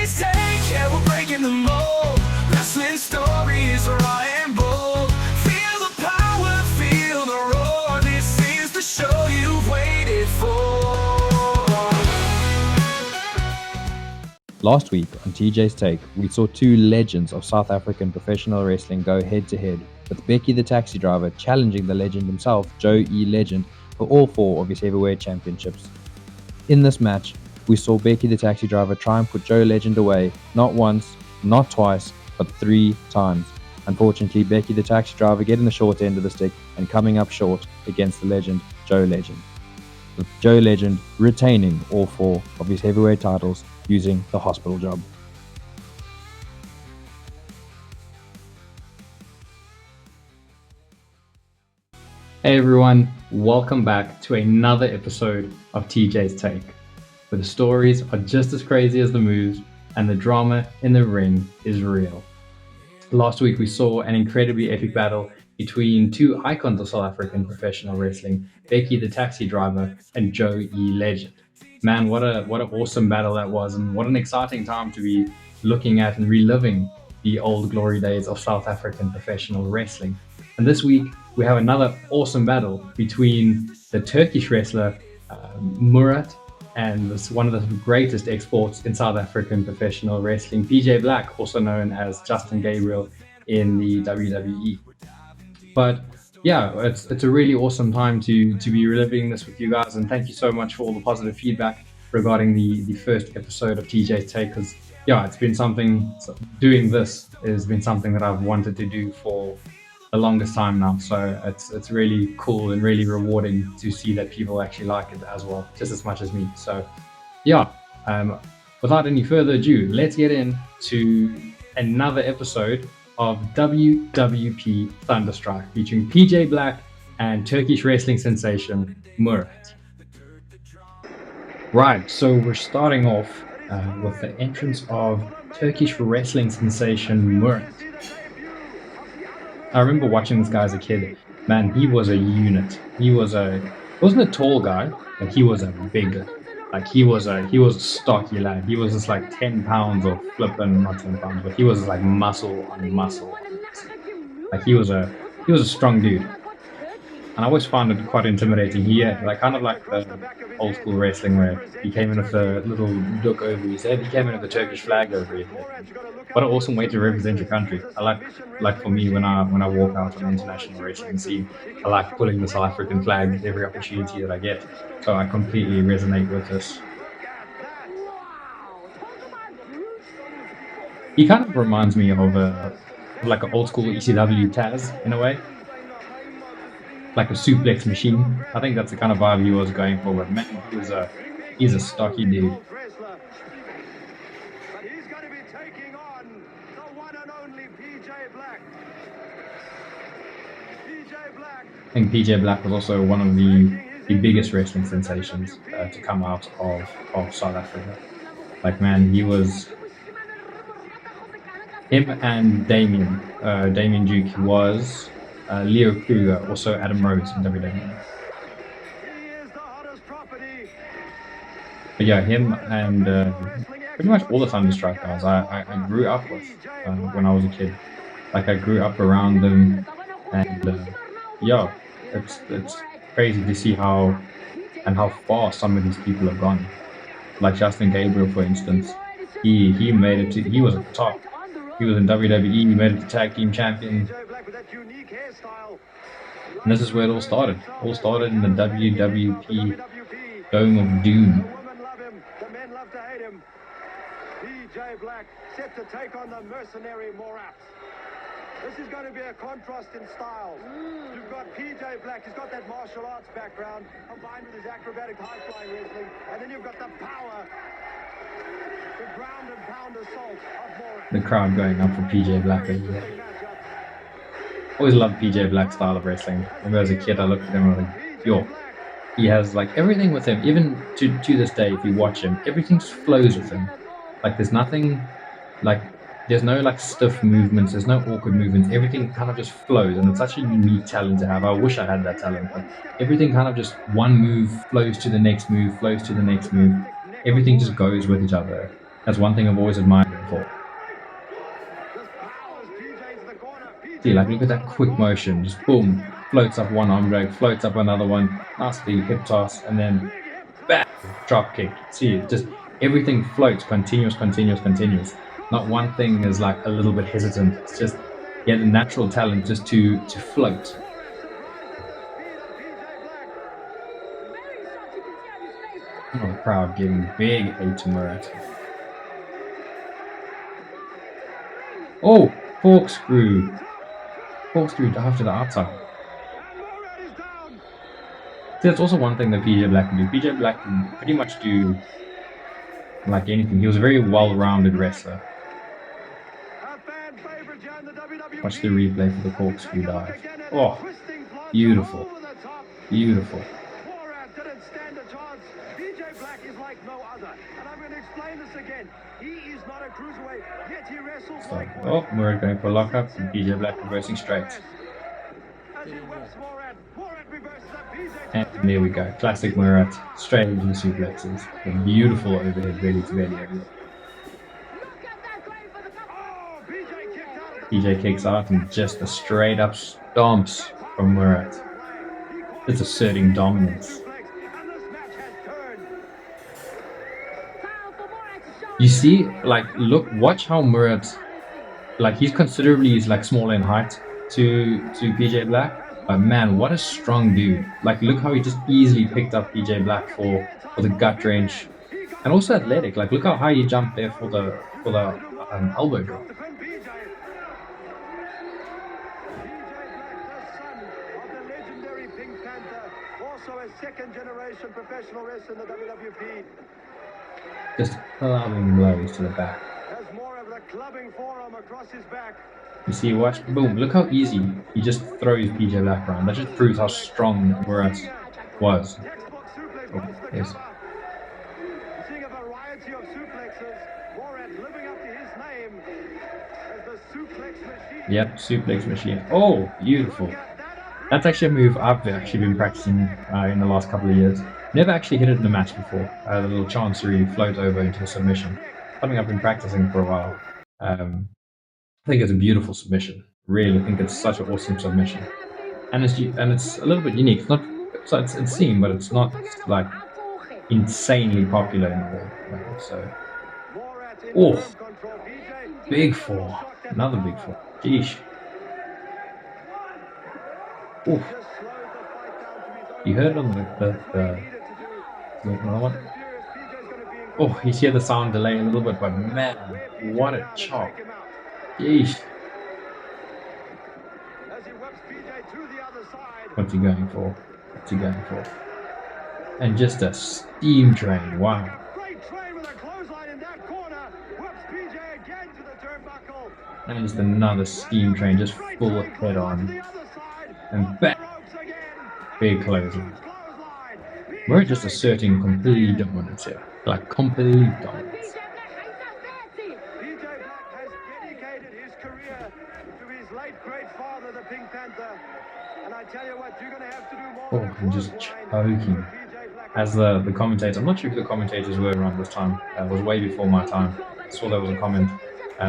TJ's Take, yeah, we're breaking the mold. Wrestling stories raw and bold. Feel the power, feel the roar. This is the show you've waited for. Last week on TJ's Take, we saw two legends of South African professional wrestling go head-to-head, with Becky the Taxi Driver challenging the legend himself, Joe E. Legend, for all four of his heavyweight championships. In this match, we saw Becky the Taxi Driver try and put Joe Legend away, not once, not twice, but 3 times. Unfortunately, Becky the Taxi Driver getting the short end of the stick and coming up short against the legend, Joe Legend, with Joe Legend retaining all 4 of his heavyweight titles using the hospital job. Hey everyone, welcome back to another episode of TJ's Take, where the stories are just as crazy as the moves and the drama in the ring is real. Last week we saw an incredibly epic battle between two icons of South African professional wrestling, Becky the Taxi Driver and Joe E. Legend. Man, what an awesome battle that was, and what an exciting time to be looking at and reliving the old glory days of South African professional wrestling. And this week we have another awesome battle between the Turkish wrestler Murat and one of the greatest exports in South African professional wrestling, PJ Black, also known as Justin Gabriel in the WWE. But yeah, it's a really awesome time to be reliving this with you guys, and thank you so much for all the positive feedback regarding the first episode of TJ's Take, because yeah, it's been doing this has been something that I've wanted to do for the longest time now, so it's really cool and really rewarding to see that people actually like it as well, just as much as me. So yeah, without any further ado, let's get into another episode of WWP Thunderstrike featuring PJ Black and Turkish wrestling sensation Murat. Right, so we're starting off with the entrance of Turkish wrestling sensation Murat. I remember watching this guy as a kid. Man, he was a unit. He wasn't a tall guy, but he was a big, like he was a stocky lad. He was just like 10 pounds or flipping, not 10 pounds, but he was like muscle on muscle. Like he was a strong dude. And I always found it quite intimidating. He had like kind of like the old school wrestling where he came in with a little look over his head. He came in with the Turkish flag over his head. What an awesome way to represent your country. I like for me when I walk out on the international wrestling scene, I like pulling the South African flag every opportunity that I get. So I completely resonate with this. He kind of reminds me of like an old school ECW Taz in a way. Like a suplex machine. I think that's the kind of vibe he was going for, but man, he's a stocky dude. But he's going to be taking on the one and only PJ Black. PJ Black. I think PJ Black was also one of the biggest wrestling sensations to come out of South Africa. Like man, him and Damien Duke was Leo Kruger, also Adam Rhodes in WWE. But yeah, him and pretty much all the Thunderstrike guys I grew up with when I was a kid. Like I grew up around them, and yeah, it's crazy to see how far some of these people have gone. Like Justin Gabriel, for instance, he made it to, he was at the top. He was in WWE, he made it to tag team champion. And this is where it all started. It all started in the WWP Dome of Doom. The men love to hate him. PJ Black set to take on the mercenary Murat. This is going to be a contrast in styles. You've got PJ Black, he's got that martial arts background combined with his acrobatic high-flying wrestling, and then you've got the power, the ground and pound assault of Murat. The crowd going up for PJ Black as well. Always loved PJ Black's style of wrestling. Remember as a kid I looked at him and I was like, yo, he has like everything with him, even to this day if you watch him, everything just flows with him. Like there's nothing, like there's no like stiff movements, there's no awkward movements, everything kind of just flows, and it's such a unique talent to have. I wish I had that talent, but everything kind of just one move flows to the next move, flows to the next move. Everything just goes with each other. That's one thing I've always admired him for. See, like, look at that quick motion. Just boom, floats up one arm drag, floats up another one, nicely hip toss, and then bam, drop kick. See, just everything floats, continuous. Not one thing is like a little bit hesitant. It's just, yeah, the natural talent just to float. Oh, the crowd giving big hate to Murat. Oh, corkscrew. Corkscrew dive to the outside. See, that's also one thing that PJ Black can do. PJ Black can pretty much do like anything. He was a very well-rounded wrestler. Watch the replay for the corkscrew dive. Oh, beautiful. Beautiful. Murat didn't stand a chance. PJ Black is like no other. And I'm going to explain this again. He is not a cruiserweight, yet he wrestles like Oh, Murat going for a lockup and PJ Black reversing straight. As he whips Murat, Murat reverses a PJ. And there we go. Classic Murat. Straight into the suplexes. A beautiful overhead belly to belly area. Oh, PJ kicked out of the PJ kicks out and just a straight up stomps from Murat. It's asserting dominance. flex, and this match has turned. You see, like, watch how Murat, like, he's considerably like smaller in height to PJ Black. But man, what a strong dude! Like, look how he just easily picked up PJ Black for the gut wrench, and also athletic. Like, look how high he jumped there for the elbow drop. Defend PJ. PJ Black, the son of the legendary Pink Panther, also a second-generation professional wrestler in the WWP. Just clubbing blows to the back. Has more of the clubbing forearm across his back. You see, watch, boom! Look how easy he just throws PJ Black around. That just proves how strong Murat was. Textbook suplex Oh, wants the yes. cover. Seeing a variety of suplexes, Murat living up to his name as the suplex machine. Yep, suplex machine. Oh, beautiful. That's actually a move I've actually been practicing in the last couple of years. Never actually hit it in a match before. The little chancery float over into a submission. Something I've been practicing for a while. I think it's a beautiful submission. Really, I think it's such an awesome submission. And it's a little bit unique. It's not, it's seen, but it's not like insanely popular in the world. Right? So, Murat in oh, firm control. PJ, big four, another big four. Jeez. Oof. just slows the fight down to his own. You heard on the Needed to do. another one. Furious, PJ's going to be in Oh, you hear the sound delay a little bit, but man, what a chop. Take him out. Jeez. As he whips PJ to the other side. What's he going for? What's he going for? And just a steam train. Wow. Great train with a clothesline in that corner. Whips PJ again to the turnbuckle. And just another steam train, just Great full train head clothesline to on. the other side. And back. Ropes again. Big closing. Clothesline. We're just asserting complete dominance here. Like, complete dominance. PJ Black has dedicated his career to his late great father, the Pink Panther. And I tell you what, you're going to have to do more Oh, than a I'm just clothesline choking. for PJ Black. As the commentator, I'm not sure who the commentators were around this time. It was way before my time. I saw there was a comment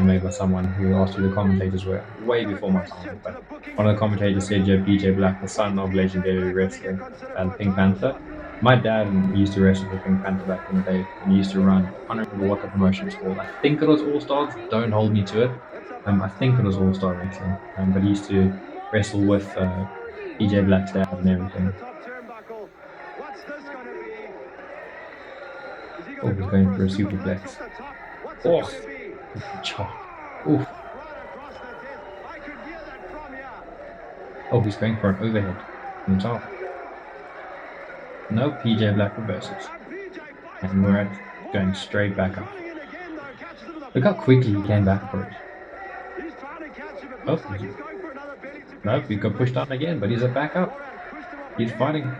made by someone who asked who the commentators were. Way before my time. But one of the commentators said, yeah, PJ Black, the son of legendary wrestler and Pink Panther. My dad used to wrestle for Pink Panther back in the day, and he used to run, I don't remember what the promotion was called. I think it was All Stars, don't hold me to it. I think it was All Star Wrestling, but he used to wrestle with PJ Black's dad and everything. Top turnbuckle. What's this going to be? Is he Oh, going he's to going go for a super superplex. off the top? What's Oh, it going to be? chop. Oof. Right across the chest. I could hear that from here. Oh, he's going for an overhead from the top. No, PJ Black reverses. And PJ fights And Murat going straight back up. going in again, though. Catches him with a Look how full quickly he came back for it. He's trying to catch him. It Oh, looks like he's going for another belly to Nope, he got pushed down again, but he's back up. Murat pushed him off He's again. fighting.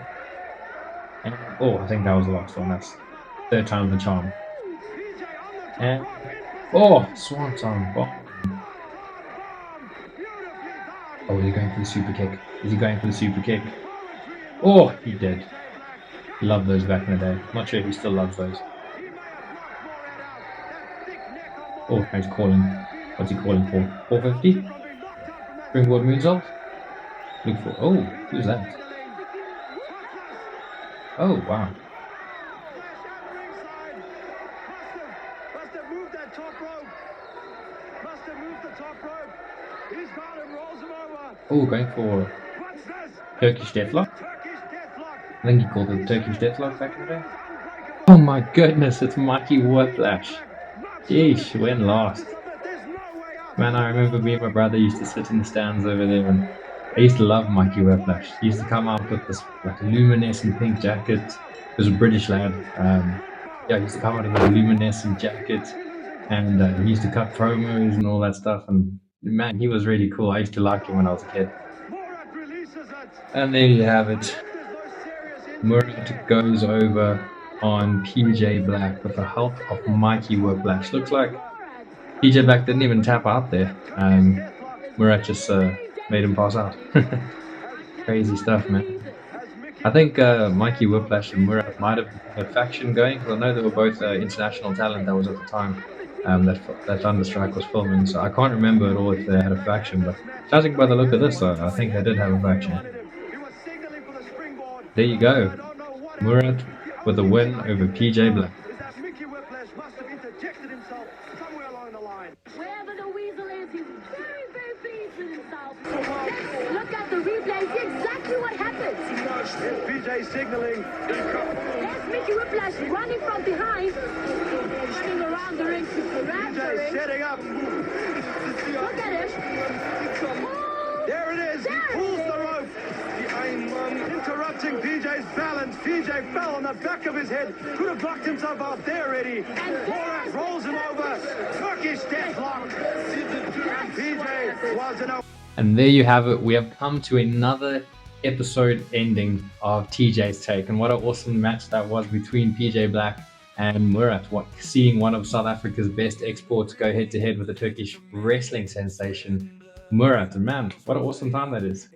And, oh, I think that was the last one. That's third time's the charm. PJ on the top And, rope, in oh, swanton bomb. bomb. Beautifully done. Oh, is he going for the super kick? Is he going for the super kick? Poetry in Oh, motion. he did. PJ Black. Loved those back in the day. Not sure if he still loves those. He may have knocked Murat out. That Oh, he's calling. What's he calling for? 450? Springboard moonsault? Look for. Oh, who's that? Oh, wow. Must have moved that top rope. Must have moved the top rope. He's got him, rolls him over. Oh, going for What's this? Turkish deathlock. Turkish deathlock. I think he called it Turkish deathlock back in the day. Oh my goodness, it's Mikey Whiplash. Jeez, when last? There's no way out. Man, I remember me and my brother used to sit in the stands over there, and I used to love Mikey Whiplash. He used to come out with this like luminescent pink jacket. He was a British lad. Yeah, he used to come out in a luminescent jacket, and he used to cut promos and all that stuff. And man, he was really cool. I used to like him when I was a kid. Murat releases it. And there you have it. There's no serious injury. Murat goes over on PJ Black with the help of Mikey Whiplash. Looks like PJ Black didn't even tap out there. Murat just made him pass out. Crazy stuff, man. I think Mikey Whiplash and Murat might have had a faction going, because I know they were both international talent that was at the time that Thunderstrike was filming. So I can't remember at all if they had a faction, but judging by the look of this, I think they did have a faction. He was signaling for the springboard. There you go. I don't know what Murat with a win over PJ Black. is that Mickey Whiplash must have interjected himself somewhere along the line. Wherever the weasel is, he's very, very pleased with himself. Let's look at the replay, see exactly what happens. It's PJ signaling. There's Mickey Whiplash running from behind, running around the ring to grab the PJ ring. setting up. Look at it. Oh, There it is. He pulls the rope. I'm interrupting PJ's balance. PJ fell on the back of his head. Could have knocked himself out there, Eddie. Murat rolls him over. Turkish deathlock. And PJ was in a... And there you have it. We have come to another episode ending of TJ's Take. And what an awesome match that was between PJ Black and Murat. Seeing one of South Africa's best exports go head to head with a Turkish wrestling sensation, Murat. And man, what an awesome time that is.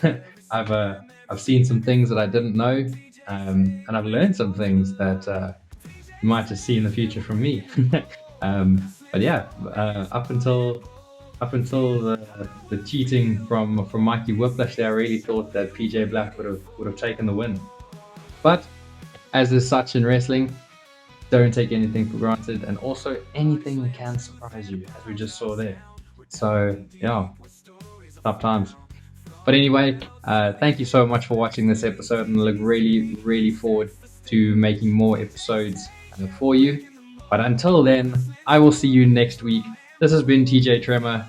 I've seen some things that I didn't know, and I've learned some things that you might just see in the future from me. But yeah, up until the cheating from Mikey Whiplash there, I really thought that PJ Black would have taken the win. But as is such in wrestling, don't take anything for granted, and also anything can surprise you, as we just saw there. So yeah, tough times. But anyway, thank you so much for watching this episode, and I look really forward to making more episodes for you. But until then, I will see you next week. This has been TJ Tremor.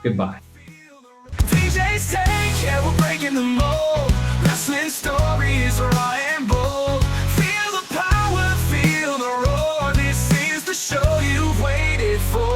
Goodbye. PJ's Take, yeah, we're breaking the mold. Wrestling stories are raw and bold. Feel the power, feel the roar. This is the show you've waited for.